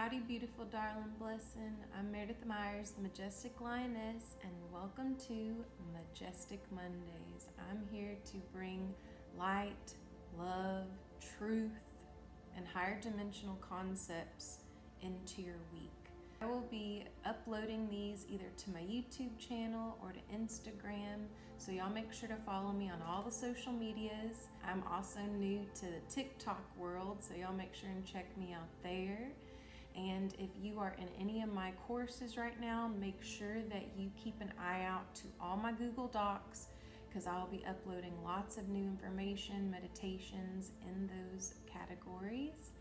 Howdy, beautiful darling blessing. I'm Meredith Myers, the Majestic Lioness, and welcome to Majestic Mondays. I'm here to bring light, love, truth, and higher dimensional concepts into your week. I will be uploading these either to my YouTube channel or to Instagram, so y'all make sure to follow me on all the social medias. I'm also new to the TikTok world, so y'all make sure and check me out there. And if you are in any of my courses right now, make sure that you keep an eye out to all my Google Docs, because I'll be uploading lots of new information, meditations in those categories.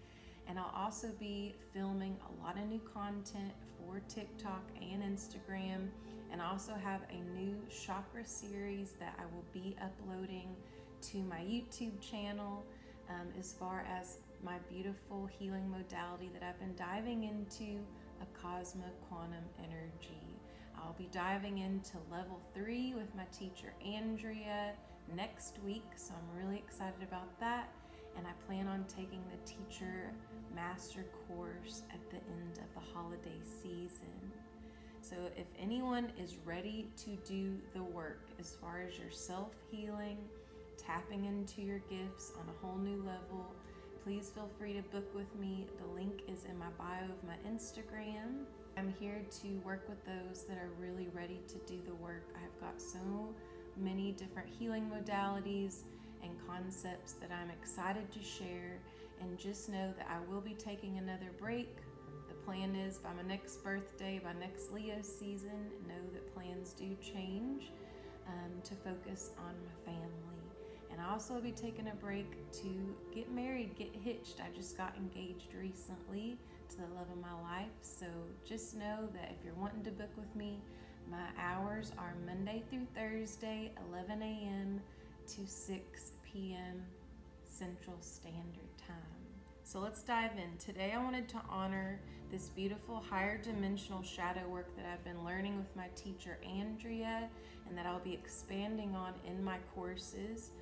And I'll also be filming a lot of new content for TikTok and Instagram. And I also have a new chakra series that I will be uploading to my YouTube channel, as far as my beautiful healing modality that I've been diving into, a cosmic quantum energy. I'll be diving into level 3 with my teacher Andrea next week, so I'm really excited about that. And I plan on taking the teacher master course at the end of the holiday season. So if anyone is ready to do the work as far as your self-healing, tapping into your gifts on a whole new level, please feel free to book with me. The link is in my bio of my Instagram. I'm here to work with those that are really ready to do the work. I've got so many different healing modalities and concepts that I'm excited to share, and just know that I will be taking another break. The plan is by my next birthday, by next Leo season, know that plans do change to focus on my family. And I'll also be taking a break to get married, get hitched. I just got engaged recently to the love of my life. So just know that if you're wanting to book with me, my hours are Monday through Thursday, 11 a.m. to 6 p.m. Central Standard Time. So let's dive in. Today I wanted to honor this beautiful higher dimensional shadow work that I've been learning with my teacher Andrea, and that I'll be expanding on in my courses.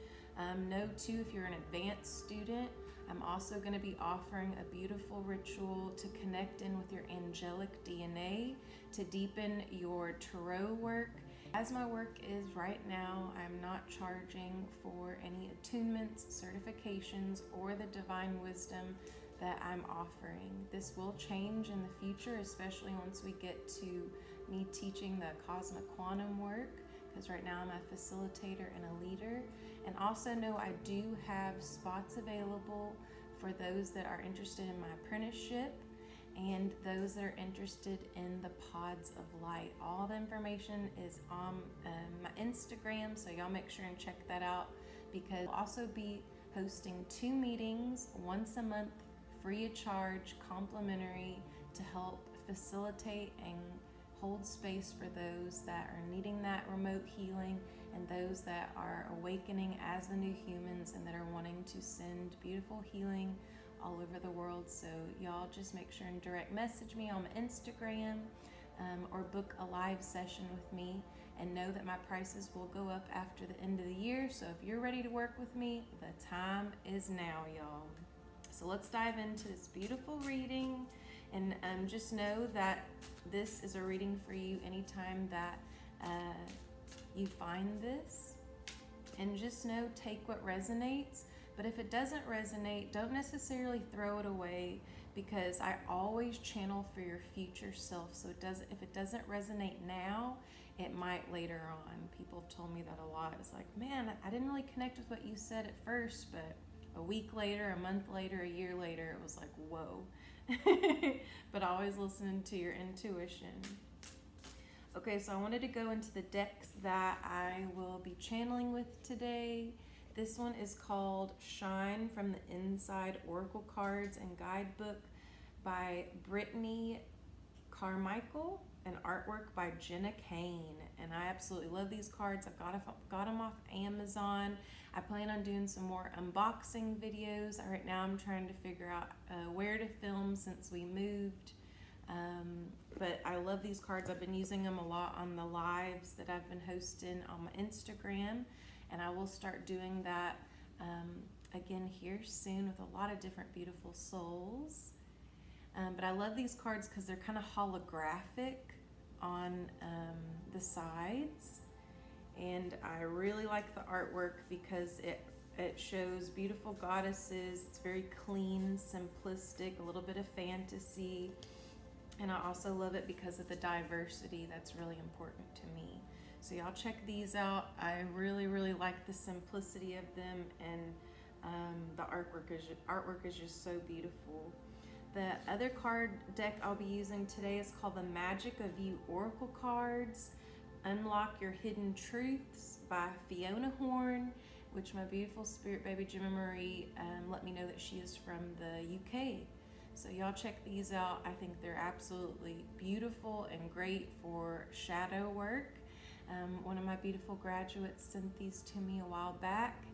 Know too, if you're an advanced student, I'm also going to be offering a beautiful ritual to connect in with your angelic DNA, to deepen your tarot work. As my work is right now, I'm not charging for any attunements, certifications, or the divine wisdom that I'm offering. This will change in the future, especially once we get to me teaching the cosmic quantum work, because right now I'm a facilitator and a leader. And also know I do have spots available for those that are interested in my apprenticeship and those that are interested in the pods of light. All the information is on my Instagram, so y'all make sure and check that out, because I'll also be hosting 2 meetings once a month, free of charge, complimentary, to help facilitate and hold space for those that are needing that remote healing, and those that are awakening as the new humans and that are wanting to send beautiful healing all over the world. So y'all just make sure and direct message me on my Instagram, or book a live session with me, and know that my prices will go up after the end of the year. So if you're ready to work with me, the time is now, y'all. So let's dive into this beautiful reading, and just know that this is a reading for you anytime that you find this. And just know, take what resonates, but if it doesn't resonate, don't necessarily throw it away, because I always channel for your future self. So if it doesn't resonate now, it might later on. People have told me that a lot. It's like, man, I didn't really connect with what you said at first, but a week later, a month later, a year later, it was like, whoa. But always listening to your intuition. Okay, so I wanted to go into the decks that I will be channeling with today. This one is called Shine from the Inside Oracle Cards and Guidebook by Brittany Carmichael, and artwork by Jenna Kane. And I absolutely love these cards. I got them off Amazon. I plan on doing some more unboxing videos. Right now I'm trying to figure out where to film since we moved. But I love these cards. I've been using them a lot on the lives that I've been hosting on my Instagram, and I will start doing that again here soon with a lot of different beautiful souls. But I love these cards because they're kind of holographic on the sides. And I really like the artwork because it shows beautiful goddesses. It's very clean, simplistic, a little bit of fantasy. And I also love it because of the diversity that's really important to me. So y'all check these out. I really, really like the simplicity of them, and the artwork is just so beautiful. The other card deck I'll be using today is called the Magick of You Oracle Cards. Unlock Your Hidden Truths by Fiona Horn, which my beautiful spirit baby Gemma Marie let me know that she is from the UK. So y'all check these out. I think they're absolutely beautiful and great for shadow work. One of my beautiful graduates sent these to me a while back,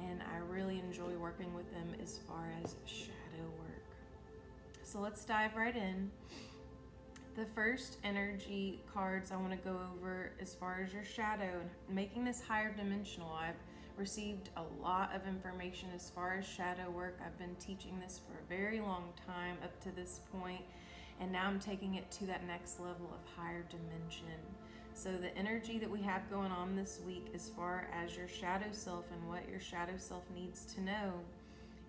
and I really enjoy working with them as far as shadow work. So let's dive right in. The first energy cards I want to go over as far as your shadow and making this higher dimensional. I've received a lot of information as far as shadow work. I've been teaching this for a very long time up to this point, and now I'm taking it to that next level of higher dimension. So the energy that we have going on this week as far as your shadow self and what your shadow self needs to know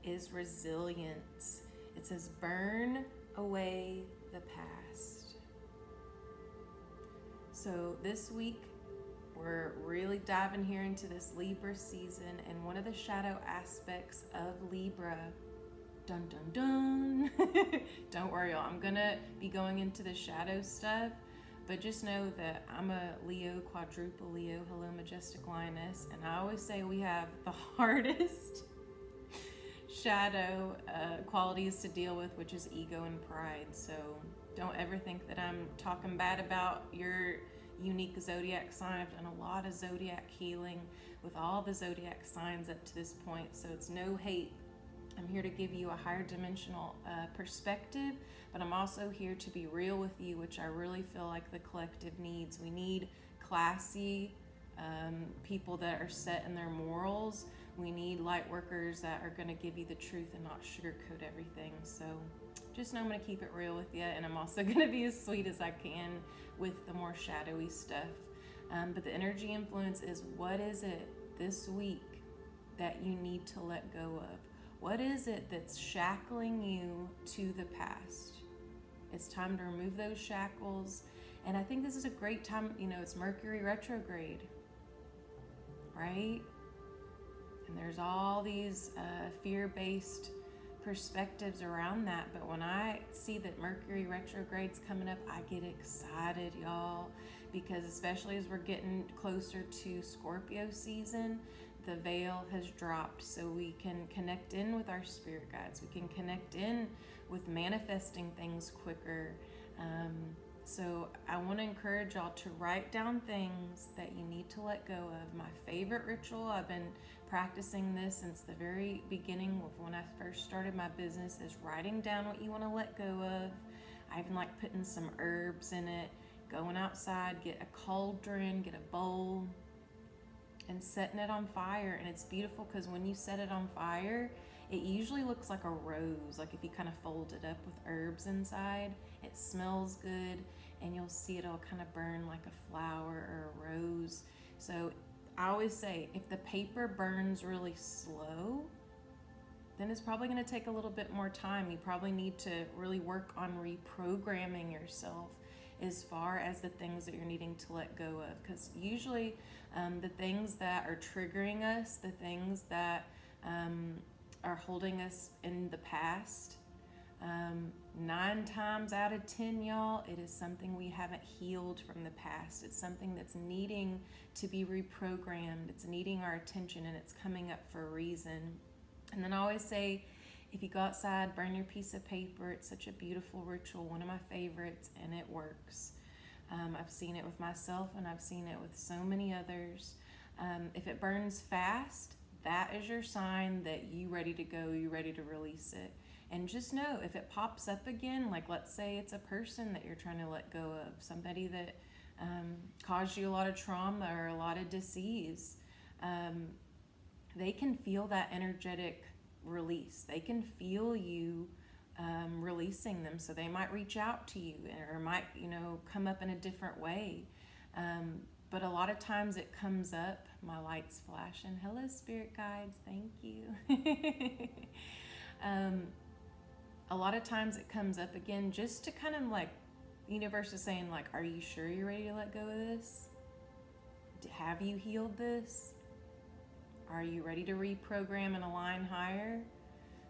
is resilience. It says burn away the past. So this week we're really diving here into this Libra season, and one of the shadow aspects of Libra, dun dun dun, don't worry y'all, I'm gonna be going into the shadow stuff, but just know that I'm a Leo, quadruple Leo. Hello, Majestik Lioness. And I always say we have the hardest shadow qualities to deal with, which is ego and pride. So don't ever think that I'm talking bad about your unique zodiac sign. I've done a lot of zodiac healing with all the zodiac signs up to this point, so it's no hate. I'm here to give you a higher dimensional perspective, but I'm also here to be real with you, which I really feel like the collective needs. We need classy people that are set in their morals. We need light workers that are going to give you the truth and not sugarcoat everything. So just know I'm going to keep it real with you, and I'm also going to be as sweet as I can with the more shadowy stuff. But the energy influence is, what is it this week that you need to let go of? What is it that's shackling you to the past? It's time to remove those shackles. And I think this is a great time, it's Mercury retrograde, right? And there's all these fear-based perspectives around that. But when I see that Mercury retrograde's coming up, I get excited, y'all, because especially as we're getting closer to Scorpio season, the veil has dropped, so we can connect in with our spirit guides. We can connect in with manifesting things quicker. So I want to encourage y'all to write down things that you need to let go of. My favorite ritual, I've been practicing this since the very beginning of when I first started my business, is writing down what you want to let go of. I even like putting some herbs in it, going outside, get a cauldron, get a bowl, and setting it on fire. And it's beautiful because when you set it on fire, it usually looks like a rose. Like if you kind of fold it up with herbs inside, it smells good, and you'll see it'll kind of burn like a flower or a rose. So I always say, if the paper burns really slow, then it's probably going to take a little bit more time. You probably need to really work on reprogramming yourself as far as the things that you're needing to let go of. Because usually the things that are triggering us, the things that are holding us in the past, 9 times out of 10, y'all, it is something we haven't healed from the past. It's something that's needing to be reprogrammed. It's needing our attention, and it's coming up for a reason. And then I always say, if you go outside, burn your piece of paper. It's such a beautiful ritual, one of my favorites, and it works. I've seen it with myself, and I've seen it with so many others. If it burns fast, that is your sign that you ready to go, you ready to release it. And just know, if it pops up again, like let's say it's a person that you're trying to let go of, somebody that caused you a lot of trauma or a lot of disease, they can feel that energetic release. They can feel you releasing them. So they might reach out to you, or might, come up in a different way. But a lot of times it comes up, my light's flashing. Hello, spirit guides, thank you. A lot of times it comes up again just to kind of like, the universe is saying like, are you sure you're ready to let go of this? Have you healed this? Are you ready to reprogram and align higher?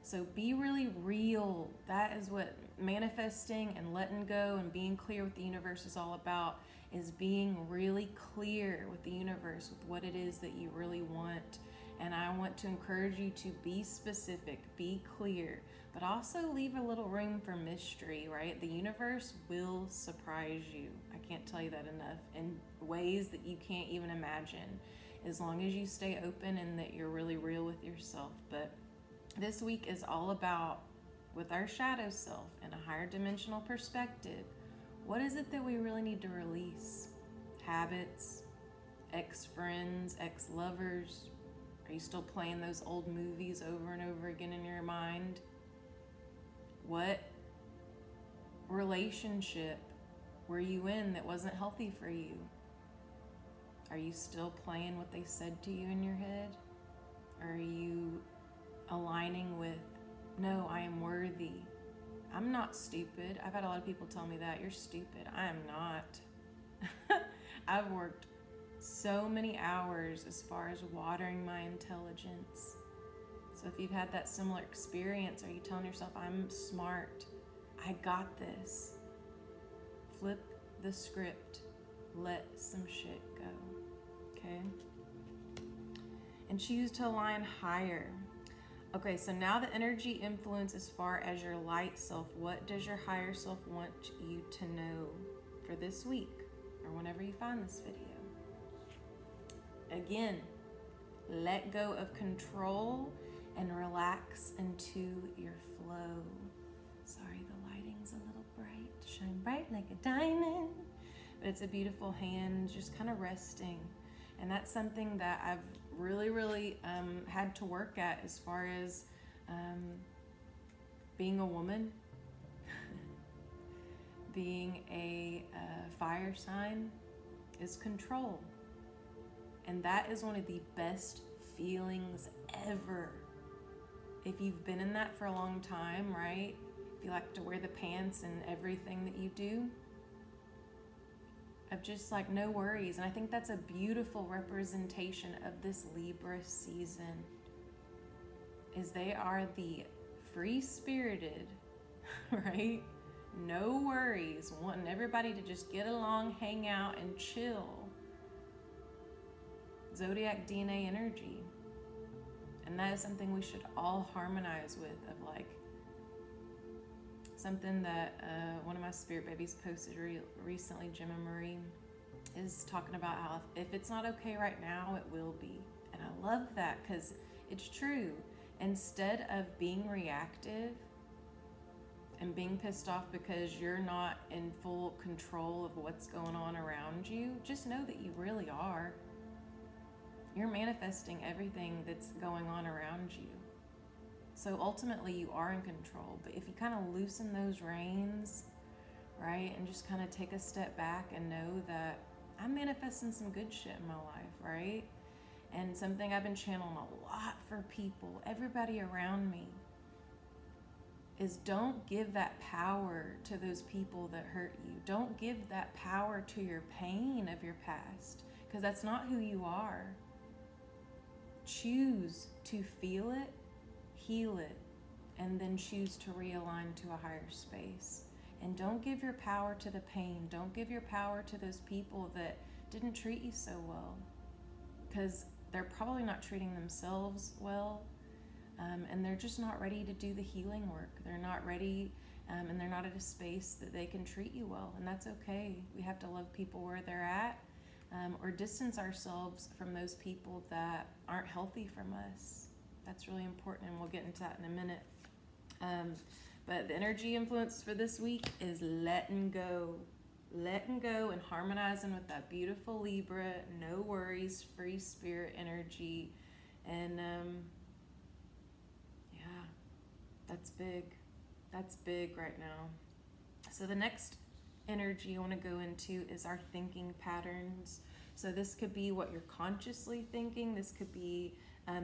So be really real. That is what manifesting and letting go and being clear with the universe is all about, is being really clear with the universe with what it is that you really want. And I want to encourage you to be specific, be clear, but also leave a little room for mystery, right? The universe will surprise you. I can't tell you that enough, in ways that you can't even imagine, as long as you stay open and that you're really real with yourself. But this week is all about, with our shadow self and a higher dimensional perspective, what is it that we really need to release? Habits, ex-friends, ex-lovers. Are you still playing those old movies over and over again in your mind? What relationship were you in that wasn't healthy for you? Are you still playing what they said to you in your head? Are you aligning with, no, I am worthy. I'm not stupid. I've had a lot of people tell me that. You're stupid. I am not. I've worked so many hours as far as watering my intelligence. So if you've had that similar experience, are you telling yourself, I'm smart, I got this? Flip the script. Let some shit go. Okay? And choose to align higher. Okay, so now the energy influence as far as your light self. What does your higher self want you to know for this week or whenever you find this video? Again, let go of control and relax into your flow. Sorry, the lighting's a little bright. Shine bright like a diamond. But it's a beautiful hand, just kind of resting. And that's something that I've really had to work at, as far as being a woman, being a fire sign, is control. And that is one of the best feelings ever. If you've been in that for a long time, right? If you like to wear the pants and everything that you do, of just like no worries. And I think that's a beautiful representation of this Libra season, is they are the free-spirited, right? No worries, wanting everybody to just get along, hang out, and chill. Zodiac DNA energy. And that is something we should all harmonize with, of like, something that one of my spirit babies posted recently, Gemma Marie, is talking about how if it's not okay right now, it will be. And I love that, because it's true. Instead of being reactive and being pissed off because you're not in full control of what's going on around you, just know that you really are. You're manifesting everything that's going on around you. So ultimately you are in control. But if you kind of loosen those reins, right, and just kind of take a step back and know that I'm manifesting some good shit in my life, right? And something I've been channeling a lot for people, everybody around me, is don't give that power to those people that hurt you. Don't give that power to your pain of your past, because that's not who you are. Choose to feel it, heal it, and then choose to realign to a higher space. And don't give your power to the pain. Don't give your power to those people that didn't treat you so well, because they're probably not treating themselves well, and they're just not ready to do the healing work. They're not ready, and they're not at a space that they can treat you well, and that's okay. We have to love people where they're at, or distance ourselves from those people that aren't healthy from us. That's really important, and we'll get into that in a minute. But the energy influence for this week is letting go and harmonizing with that beautiful Libra, no worries, free spirit energy. And yeah, that's big. That's big right now. So the next energy I want to go into is our thinking patterns. So this could be what you're consciously thinking. This could be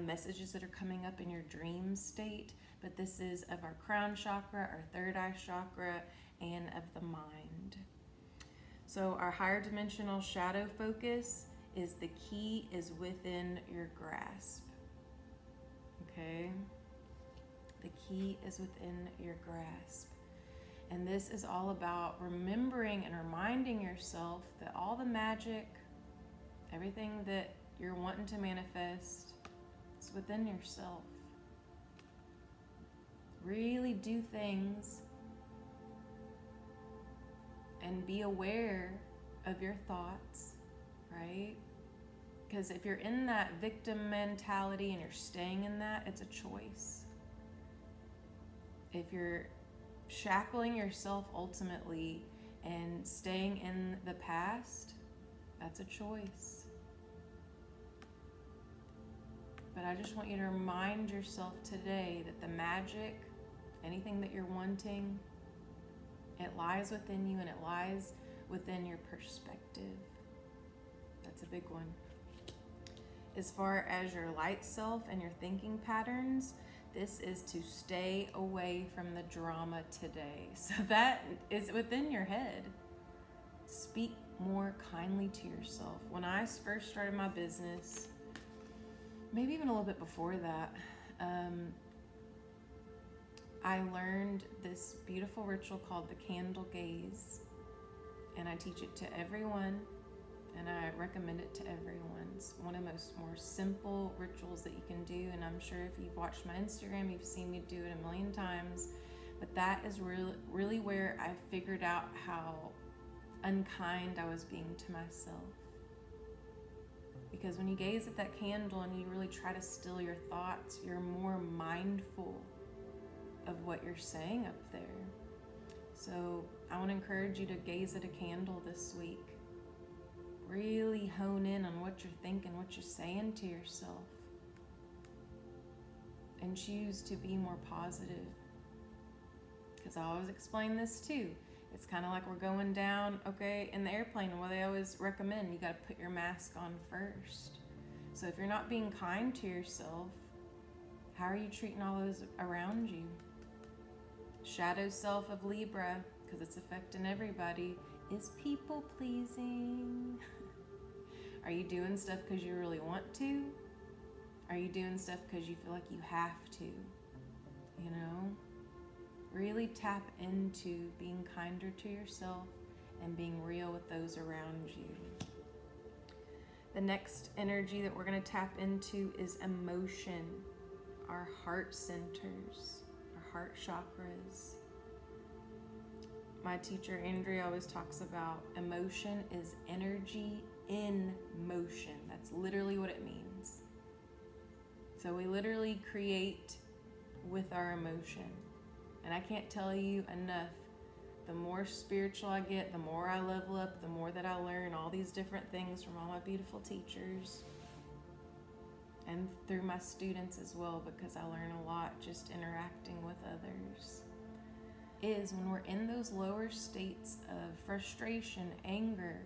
messages that are coming up in your dream state. But this is of our crown chakra, our third eye chakra, and of the mind. So our higher dimensional shadow focus is the key is within your grasp. Okay? The key is within your grasp. And this is all about remembering and reminding yourself that all the magic, everything that you're wanting to manifest, it's within yourself. Really do things and be aware of your thoughts, right? Because if you're in that victim mentality and you're staying in that, it's a choice. If you're shackling yourself ultimately and staying in the past, that's a choice. But I just want you to remind yourself today that the magic, anything that you're wanting, it lies within you and it lies within your perspective. That's a big one. As far as your light self and your thinking patterns, this is to stay away from the drama today. So that is within your head. Speak more kindly to yourself. When I first started my business, maybe even a little bit before that, I learned this beautiful ritual called the Candlegaze, and I teach it to everyone, and I recommend it to everyone. It's one of the more simple rituals that you can do, and I'm sure if you've watched my Instagram, you've seen me do it a million times, but that is really where I figured out how unkind I was being to myself. Because when you gaze at that candle and you really try to still your thoughts, you're more mindful of what you're saying up there. So I want to encourage you to gaze at a candle this week. Really hone in on what you're thinking, what you're saying to yourself. And choose to be more positive. Because I always explain this too. It's kind of like we're going down, okay, in the airplane, where they always recommend you got to put your mask on first. So if you're not being kind to yourself, how are you treating all those around you? Shadow self of Libra, because it's affecting everybody, is people pleasing. Are you doing stuff because you really want to? Are you doing stuff because you feel like you have to? You know? Really tap into being kinder to yourself and being real with those around you. The next energy that we're going to tap into is emotion, our heart centers, our heart chakras. My teacher, Andrea, always talks about emotion is energy in motion. That's literally what it means. So we literally create with our emotion. And I can't tell you enough, the more spiritual I get, the more I level up, the more that I learn all these different things from all my beautiful teachers and through my students as well, because I learn a lot just interacting with others, is when we're in those lower states of frustration, anger,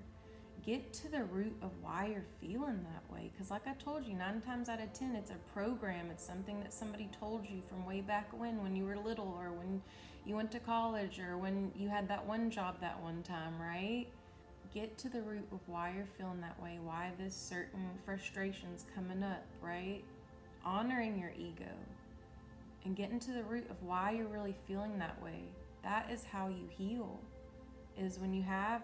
get to the root of why you're feeling that way. Because like I told you, 9 times out of 10, it's a program. It's something that somebody told you from way back when you were little, or when you went to college, or when you had that one job that one time, right? Get to the root of why you're feeling that way, why this certain frustration's coming up, right? Honoring your ego and getting to the root of why you're really feeling that way. That is how you heal, is when you have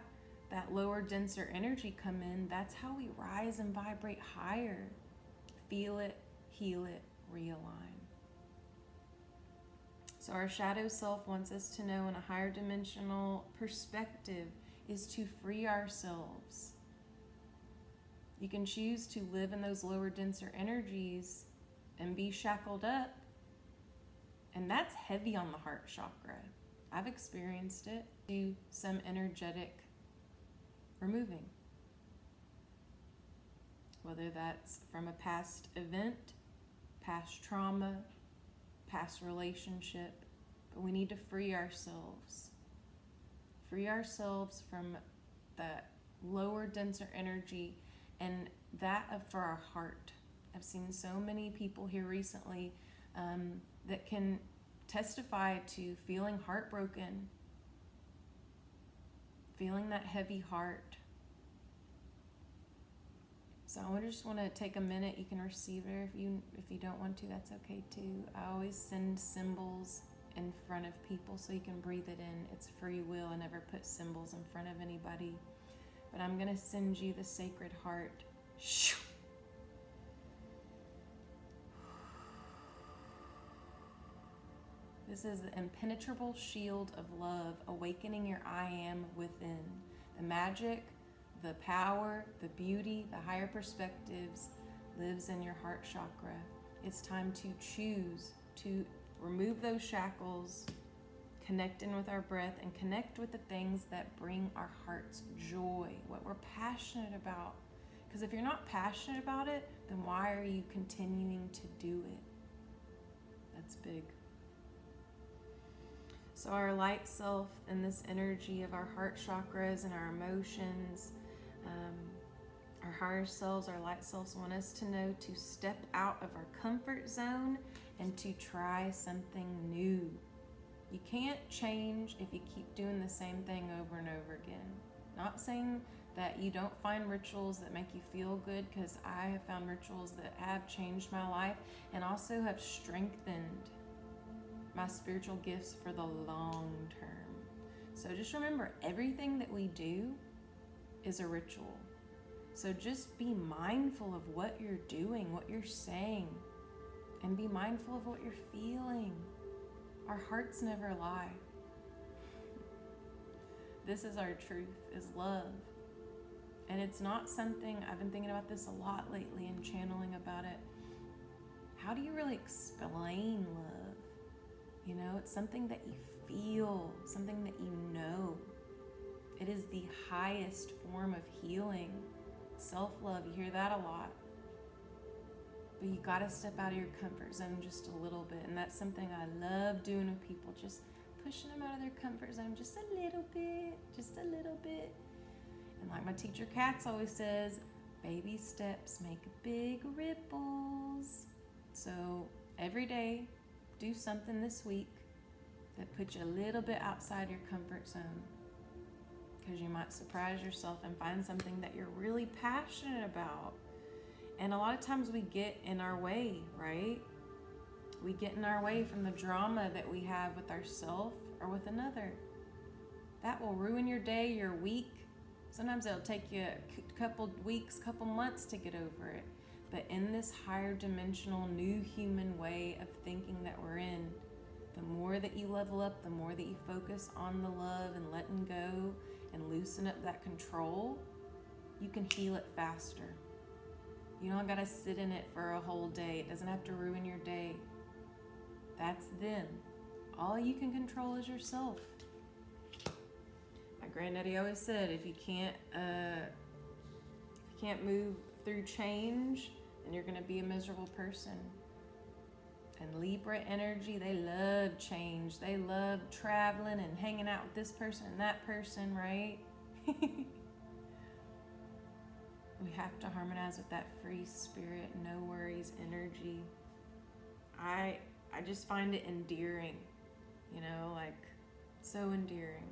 that lower, denser energy come in. That's how we rise and vibrate higher. Feel it, heal it, realign. So our shadow self wants us to know in a higher dimensional perspective is to free ourselves. You can choose to live in those lower, denser energies and be shackled up. And that's heavy on the heart chakra. I've experienced it. Do some energetic removing. Whether that's from a past event, past trauma, past relationship, but we need to free ourselves. Free ourselves from that lower, denser energy, and that for our heart. I've seen so many people here recently that can testify to feeling heartbroken, feeling that heavy heart. So I just want to take a minute. You can receive it if you don't want to. That's okay too. I always send symbols in front of people so you can breathe it in. It's free will. I never put symbols in front of anybody. But I'm going to send you the Sacred Heart. This is the impenetrable shield of love, awakening your I am within. The magic, the power, the beauty, the higher perspectives lives in your heart chakra. It's time to choose to remove those shackles, connect in with our breath, and connect with the things that bring our heart's joy, what we're passionate about. Because if you're not passionate about it, then why are you continuing to do it? That's big. So our light self and this energy of our heart chakras and our emotions, our higher selves, our light selves want us to know to step out of our comfort zone and to try something new. You can't change if you keep doing the same thing over and over again. Not saying that you don't find rituals that make you feel good, because I have found rituals that have changed my life and also have strengthened my spiritual gifts for the long term. So just remember, everything that we do is a ritual. So just be mindful of what you're doing, what you're saying, and be mindful of what you're feeling. Our hearts never lie. This is our truth, is love. And it's not something, I've been thinking about this a lot lately and channeling about it. How do you really explain love? You know, it's something that you feel, something that you know. It is the highest form of healing. Self-love, you hear that a lot. But you gotta step out of your comfort zone just a little bit. And that's something I love doing with people, just pushing them out of their comfort zone just a little bit, just a little bit. And like my teacher Katz always says, baby steps make big ripples. So every day, do something this week that puts you a little bit outside your comfort zone, because you might surprise yourself and find something that you're really passionate about. And a lot of times we get in our way, right? We get in our way from the drama that we have with ourselves or with another. That will ruin your day, your week. Sometimes it'll take you a couple weeks, couple months to get over it. But in this higher dimensional, new human way of thinking that we're in, the more that you level up, the more that you focus on the love and letting go and loosen up that control, you can heal it faster. You don't gotta sit in it for a whole day. It doesn't have to ruin your day. That's them. All you can control is yourself. My granddaddy always said, if you can't move through change, then you're gonna be a miserable person. And Libra energy, they love change. They love traveling and hanging out with this person and that person, right? We have to harmonize with that free spirit, no worries energy. I just find it endearing, you know, like so endearing.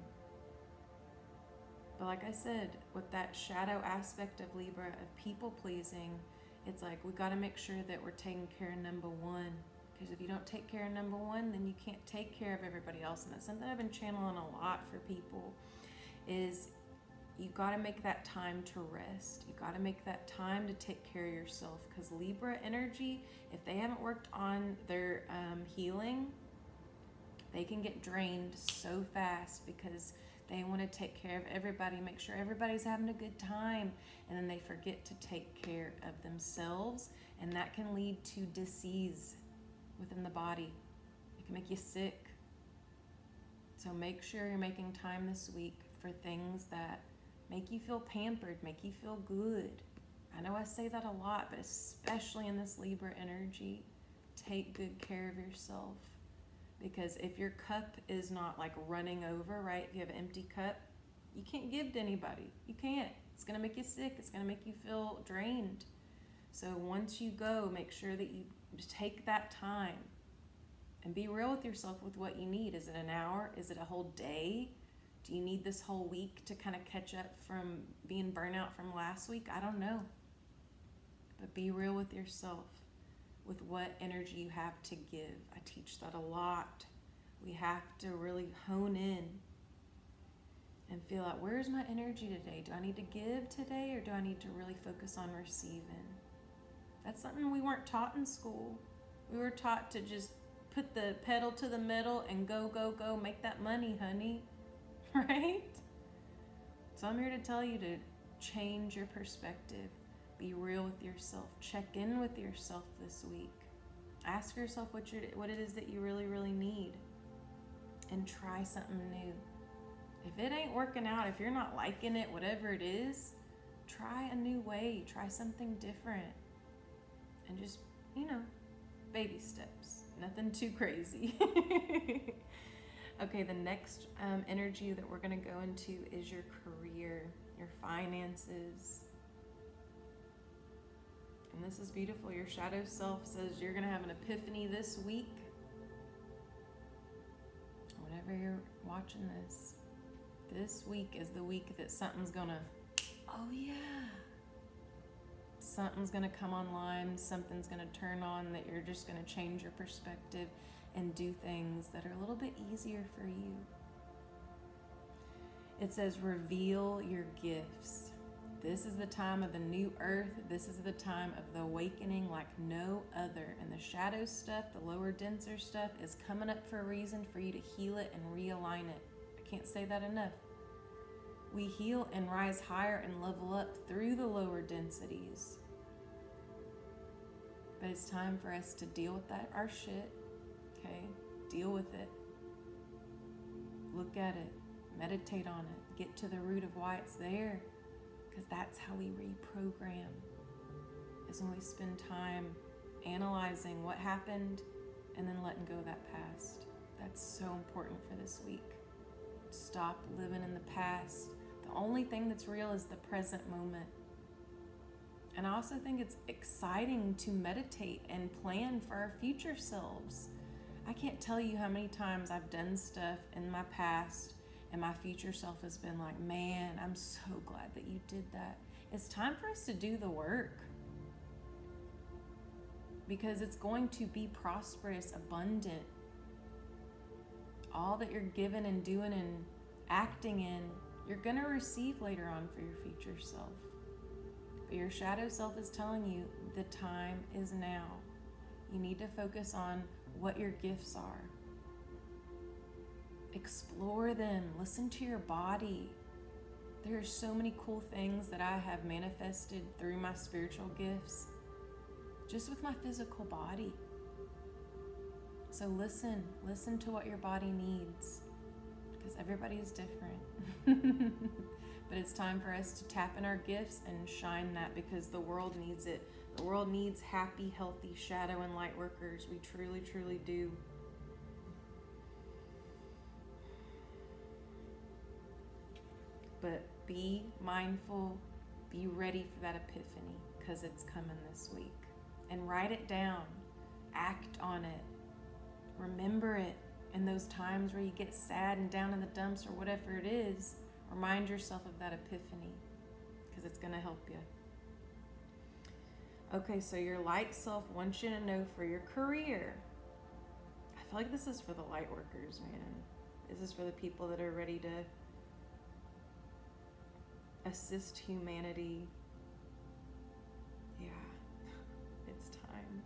But like I said, with that shadow aspect of Libra, of people pleasing, it's like we got to make sure that we're taking care of number one. Because if you don't take care of number one, then you can't take care of everybody else. And that's something I've been channeling a lot for people, is you got to make that time to rest. You got to make that time to take care of yourself. Because Libra energy, if they haven't worked on their healing, they can get drained so fast because they want to take care of everybody, make sure everybody's having a good time, and then they forget to take care of themselves, and that can lead to disease within the body. It can make you sick. So make sure you're making time this week for things that make you feel pampered, make you feel good. I know I say that a lot, but especially in this Libra energy, take good care of yourself. Because if your cup is not like running over, right? If you have an empty cup, you can't give to anybody. You can't. It's going to make you sick. It's going to make you feel drained. So once you go, make sure that you take that time and be real with yourself with what you need. Is it an hour? Is it a whole day? Do you need this whole week to kind of catch up from being burnout from last week? I don't know. But be real with yourself with what energy you have to give. I teach that a lot. We have to really hone in and feel out, where's my energy today? Do I need to give today, or do I need to really focus on receiving? That's something we weren't taught in school. We were taught to just put the pedal to the metal and go, go, go, make that money, honey. Right? So I'm here to tell you to change your perspective. Be real with yourself. Check in with yourself this week. Ask yourself what it is that you really, really need. And try something new. If it ain't working out, if you're not liking it, whatever it is, try a new way. Try something different. And just, baby steps. Nothing too crazy. Okay, the next energy that we're going to go into is your career, your finances. And this is beautiful. Your shadow self says you're going to have an epiphany this week. Whenever you're watching this. This week is the week that something's going to, something's going to come online, something's going to turn on, that you're just going to change your perspective and do things that are a little bit easier for you. It says, reveal your gifts. This is the time of the new earth. This is the time of the awakening like no other. And the shadow stuff, the lower, denser stuff is coming up for a reason, for you to heal it and realign it. I can't say that enough. We heal and rise higher and level up through the lower densities. But it's time for us to deal with our shit. Okay? Deal with it. Look at it. Meditate on it. Get to the root of why it's there. Because that's how we reprogram. Is when we spend time analyzing what happened and then letting go of that past. That's so important for this week. Stop living in the past. The only thing that's real is the present moment. And I also think it's exciting to meditate and plan for our future selves. I can't tell you how many times I've done stuff in my past and my future self has been like, man, I'm so glad that you did that. It's time for us to do the work. Because it's going to be prosperous, abundant. All that you're giving and doing and acting in, you're going to receive later on for your future self. But your shadow self is telling you the time is now. You need to focus on what your gifts are. Explore them. Listen to your body. There are so many cool things that I have manifested through my spiritual gifts, just with my physical body. So listen to what your body needs, because everybody is different. But it's time for us to tap in our gifts and shine that, because the world needs it. The world needs happy, healthy shadow and light workers. We truly, truly do. But be mindful, be ready for that epiphany, because it's coming this week. And write it down. Act on it. Remember it in those times where you get sad and down in the dumps or whatever it is. Remind yourself of that epiphany, because it's going to help you. Okay, so your light self wants you to know for your career. I feel like this is for the light workers, man. This is for the people that are ready to assist humanity. Yeah, it's time.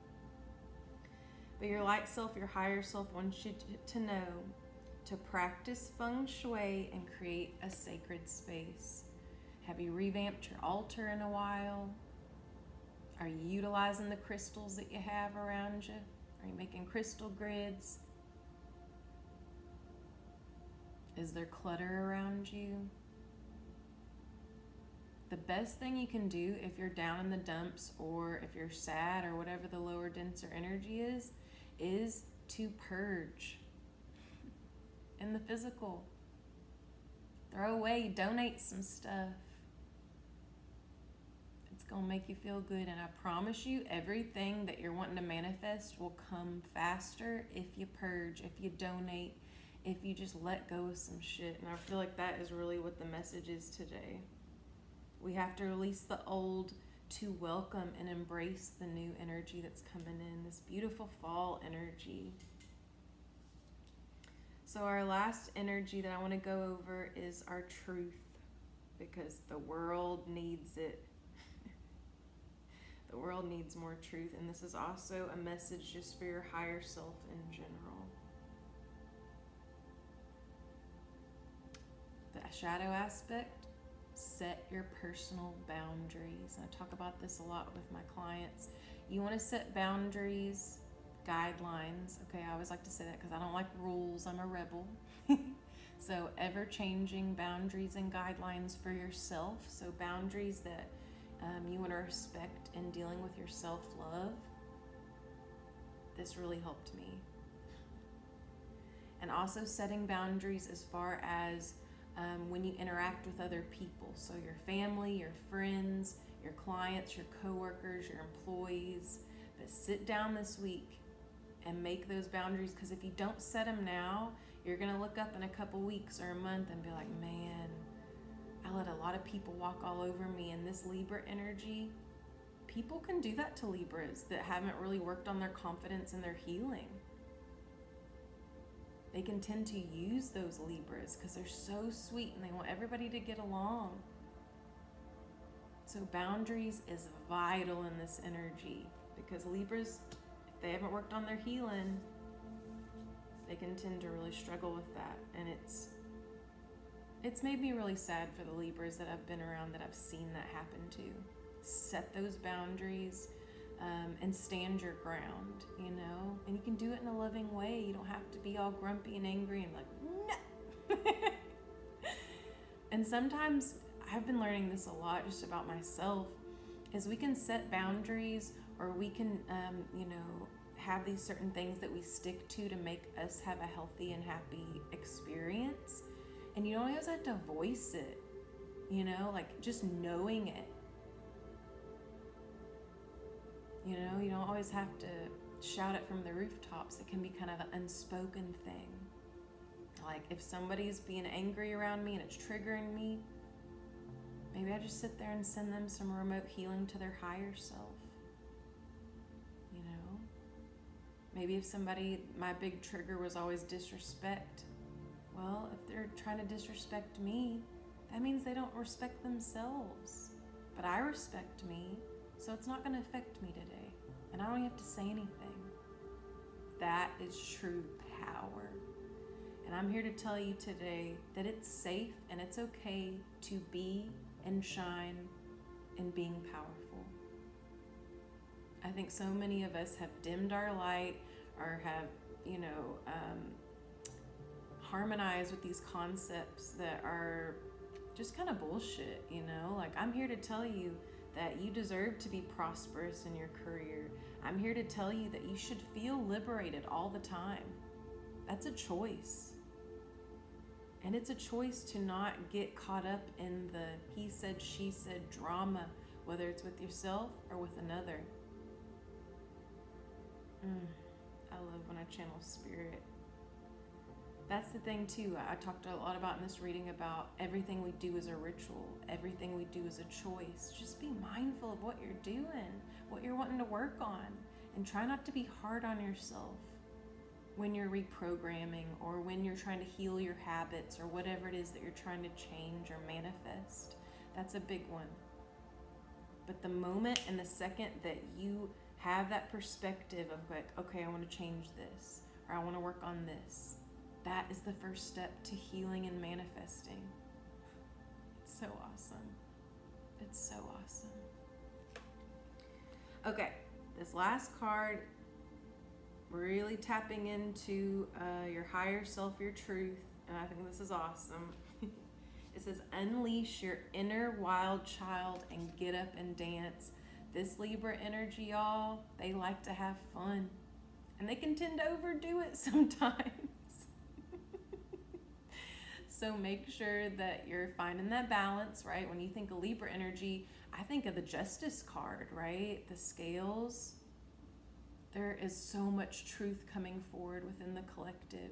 But your light self, your higher self wants you to know to practice feng shui and create a sacred space. Have you revamped your altar in a while? Are you utilizing the crystals that you have around you? Are you making crystal grids? Is there clutter around you? The best thing you can do if you're down in the dumps, or if you're sad, or whatever the lower, denser energy is to purge. in the physical. Throw away, donate some stuff. It's going to make you feel good. And I promise you, everything that you're wanting to manifest will come faster if you purge, if you donate, if you just let go of some shit. And I feel like that is really what the message is today. We have to release the old to welcome and embrace the new energy that's coming in, this beautiful fall energy. So our last energy that I want to go over is our truth, because the world needs it. The world needs more truth, and this is also a message just for your higher self in general. The shadow aspect, set your personal boundaries. And I talk about this a lot with my clients. You want to set boundaries, guidelines. Okay, I always like to say that because I don't like rules. I'm a rebel. So ever-changing boundaries and guidelines for yourself. So boundaries that you want to respect in dealing with your self-love. This really helped me. And also setting boundaries as far as when you interact with other people. So your family, your friends, your clients, your coworkers, your employees. But sit down this week and make those boundaries, because if you don't set them now, you're going to look up in a couple weeks or a month and be like, man, I let a lot of people walk all over me. And this Libra energy, people can do that to Libras that haven't really worked on their confidence and their healing. They can tend to use those Libras because they're so sweet and they want everybody to get along. So boundaries is vital in this energy, because Libras, if they haven't worked on their healing, they can tend to really struggle with that. And it's made me really sad for the Libras that I've been around that I've seen that happen to. Set those boundaries and stand your ground, you know? And you can do it in a loving way. You don't have to be all grumpy and angry and like, no. And sometimes I've been learning this a lot just about myself, is we can set boundaries, or we can, have these certain things that we stick to make us have a healthy and happy experience. And you don't always have to voice it, like just knowing it. You don't always have to shout it from the rooftops. It can be kind of an unspoken thing. Like if somebody's being angry around me and it's triggering me, maybe I just sit there and send them some remote healing to their higher self. Maybe if my big trigger was always disrespect. Well, if they're trying to disrespect me, that means they don't respect themselves. But I respect me, so it's not going to affect me today. And I don't have to say anything. That is true power. And I'm here to tell you today that it's safe and it's okay to be and shine in being powerful. I think so many of us have dimmed our light, or have, harmonized with these concepts that are just kind of bullshit, Like, I'm here to tell you that you deserve to be prosperous in your career. I'm here to tell you that you should feel liberated all the time. That's a choice. And it's a choice to not get caught up in the he said, she said drama, whether it's with yourself or with another. I love when I channel spirit. That's the thing too. I talked a lot about in this reading about everything we do is a ritual. Everything we do is a choice. Just be mindful of what you're doing, what you're wanting to work on, and try not to be hard on yourself when you're reprogramming, or when you're trying to heal your habits, or whatever it is that you're trying to change or manifest. That's a big one. But the moment and the second that you have that perspective of like, okay, I want to change this, or I want to work on this, that is the first step to healing and manifesting. It's so awesome. It's so awesome. Okay, this last card, really tapping into your higher self, your truth, and I think this is awesome. It says, unleash your inner wild child and get up and dance. This Libra energy, y'all, they like to have fun. And they can tend to overdo it sometimes. So make sure that you're finding that balance, right? When you think of Libra energy, I think of the Justice card, right? The scales. There is so much truth coming forward within the collective.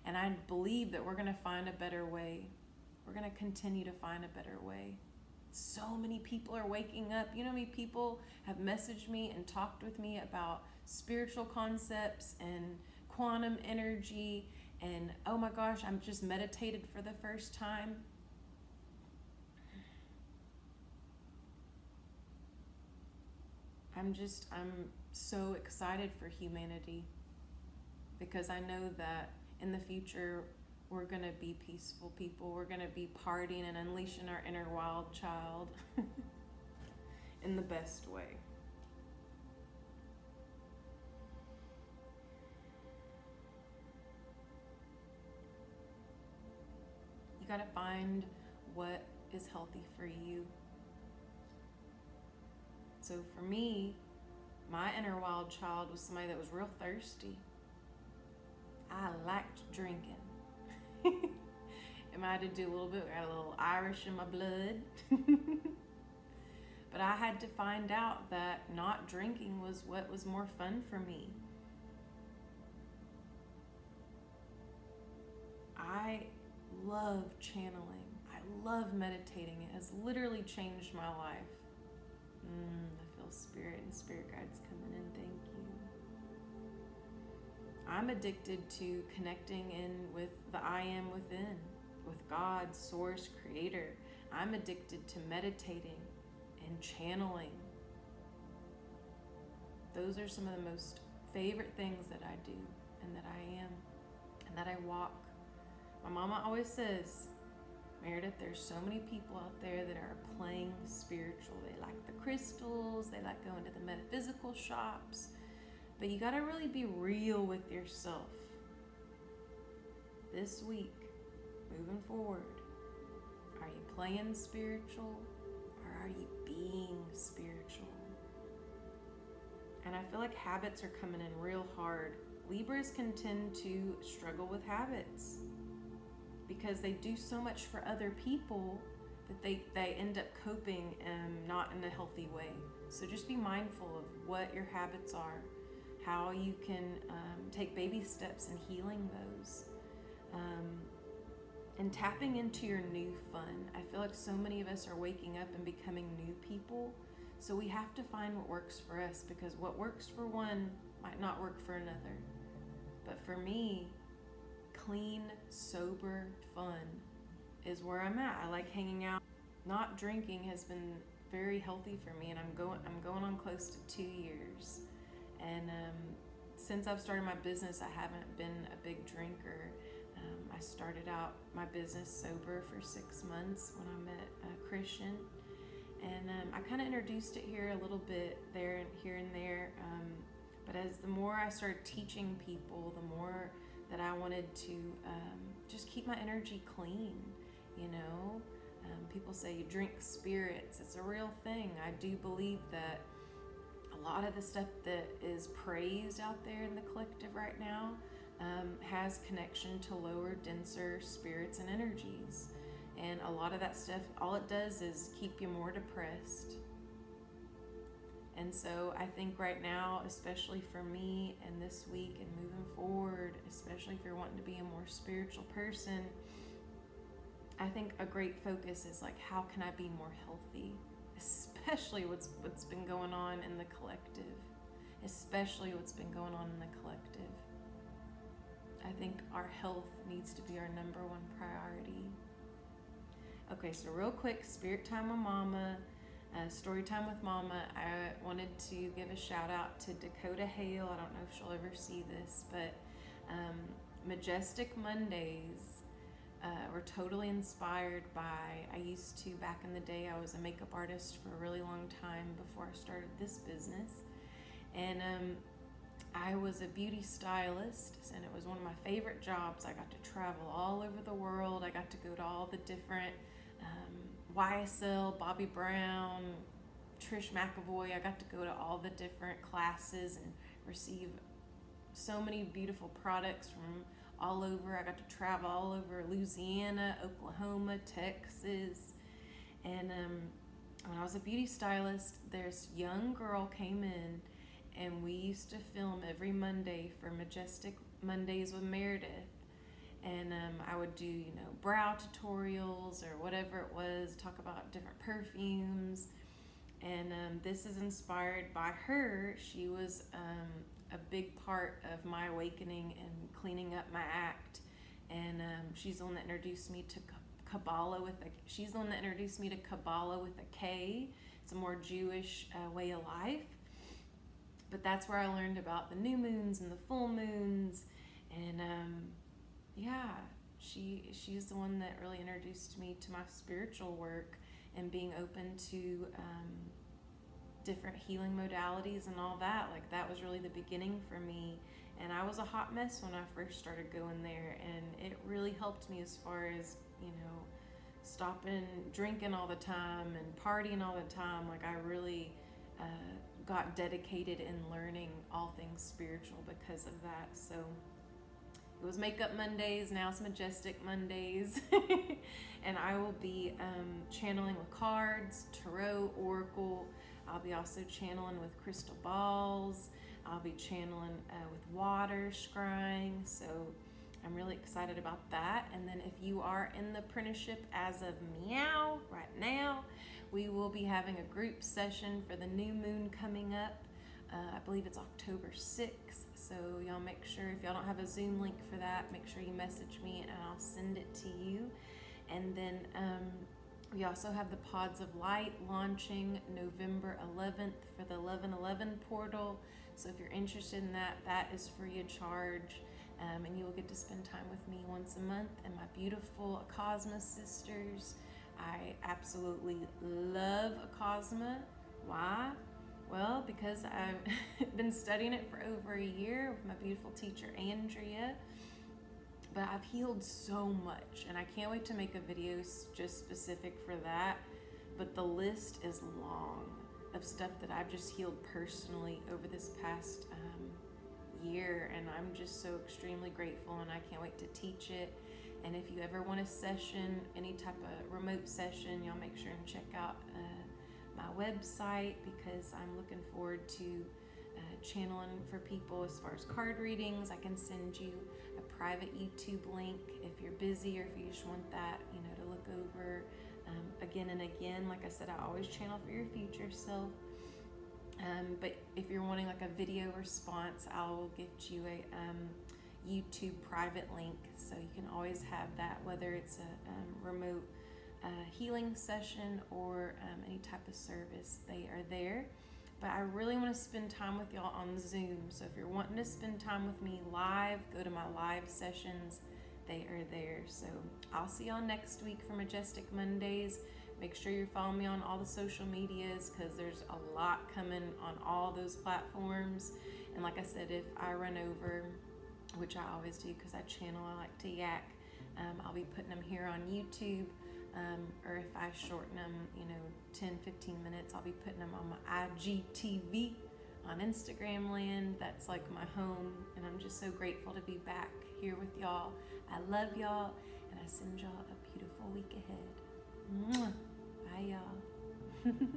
And I believe that we're going to find a better way. We're going to continue to find a better way. So many people are waking up. You know how many people have messaged me and talked with me about spiritual concepts and quantum energy, and oh my gosh, I'm just meditated for the first time. I'm so excited for humanity, because I know that in the future we're going to be peaceful people. We're going to be partying and unleashing our inner wild child in the best way. You got to find what is healthy for you. So for me, my inner wild child was somebody that was real thirsty. I liked drinking. It might have to do a little bit, I got a little Irish in my blood. But I had to find out that not drinking was what was more fun for me. I love channeling. I love meditating. It has literally changed my life. I feel spirit and spirit guides coming in. Thank you. I'm addicted to connecting in with the I am within, with God, source, creator. I'm addicted to meditating and channeling. Those are some of the most favorite things that I do, and that I am, and that I walk. My mama always says, Meredith, there's so many people out there that are playing spiritual. They like the crystals, they like going to the metaphysical shops, but you got to really be real with yourself. This week, moving forward, are you playing spiritual, or are you being spiritual? And I feel like habits are coming in real hard. Libras can tend to struggle with habits because they do so much for other people that they end up coping not in a healthy way. So just be mindful of what your habits are, how you can take baby steps in healing those, and tapping into your new fun. I feel like so many of us are waking up and becoming new people, so we have to find what works for us, because what works for one might not work for another. But for me, clean, sober fun is where I'm at. I like hanging out. Not drinking has been very healthy for me, and I'm going on close to 2 years. And since I've started my business, I haven't been a big drinker. I started out my business sober for 6 months when I met a Christian, and I kind of introduced it here a little bit there and here and there. But as the more I started teaching people, the more that I wanted to just keep my energy clean, you know. People say you drink spirits. It's a real thing. I do believe that a lot of the stuff that is praised out there in the collective right now has connection to lower, denser spirits and energies. And a lot of that stuff, all it does is keep you more depressed. And so I think right now, especially for me and this week and moving forward, especially if you're wanting to be a more spiritual person, I think a great focus is like, how can I be more healthy? Especially what's been going on in the collective. Especially what's been going on in the collective. I think our health needs to be our number one priority. Okay, so real quick, spirit time with mama. Story time with mama. I wanted to give a shout out to Dakota Hale. I don't know if she'll ever see this, but Majestik Mondays were totally inspired by, I used to, back in the day, I was a makeup artist for a really long time before I started this business. And I was a beauty stylist, and it was one of my favorite jobs. I got to travel all over the world. I got to go to all the different YSL, Bobby Brown, Trish McAvoy. I got to go to all the different classes and receive so many beautiful products from all over. I got to travel all over Louisiana, Oklahoma, Texas. And when I was a beauty stylist, this young girl came in, and we used to film every Monday for Majestic Mondays with Meredith. And I would do, brow tutorials or whatever it was, talk about different perfumes. And this is inspired by her. She was a big part of my awakening and cleaning up my act. And she's the one that introduced me to Kabbalah she's the one that introduced me to Kabbalah with a K. It's a more Jewish way of life. But that's where I learned about the new moons and the full moons. And she's the one that really introduced me to my spiritual work and being open to different healing modalities and all that. Like, that was really the beginning for me. And I was a hot mess when I first started going there, and it really helped me as far as, stopping drinking all the time and partying all the time. Like, I really got dedicated in learning all things spiritual because of that. So it was Makeup Mondays, now it's Majestic Mondays. And I will be channeling with cards, tarot, oracle. I'll be also channeling with crystal balls. I'll be channeling with water, scrying. So I'm really excited about that. And then if you are in the apprenticeship as of meow right now, we will be having a group session for the new moon coming up. I believe it's October 6th. So y'all make sure, if y'all don't have a Zoom link for that, make sure you message me and I'll send it to you. And then we also have the Pods of Light launching November 11th for the 11/11 portal. So if you're interested in that, that is free of charge. And you will get to spend time with me once a month and my beautiful Cosma sisters. I absolutely love Cosma. Why? Well, because I've been studying it for over a year with my beautiful teacher, Andrea. But I've healed so much, and I can't wait to make a video just specific for that. But the list is long of stuff that I've just healed personally over this past year, and I'm just so extremely grateful, and I can't wait to teach it. And if you ever want a session, any type of remote session, y'all make sure and check out my website, because I'm looking forward to channeling for people as far as card readings. I can send you a private YouTube link if you're busy, or if you just want that, to look over again and again. Like I said, I always channel for your future self. But if you're wanting like a video response, I'll gift you a YouTube private link, so you can always have that, whether it's a remote healing session or any type of service. They are there. But I really want to spend time with y'all on Zoom. So if you're wanting to spend time with me live, go to my live sessions. They are there. So I'll see y'all next week for Majestic Mondays. Make sure you're following me on all the social medias, because there's a lot coming on all those platforms. And like I said, if I run over, which I always do because I channel, I like to yak, I'll be putting them here on YouTube. Or if I shorten them, 10, 15 minutes, I'll be putting them on my IGTV on Instagram land. That's like my home, and I'm just so grateful to be back here with y'all. I love y'all, and I send y'all a beautiful week ahead. Mwah. Bye, y'all.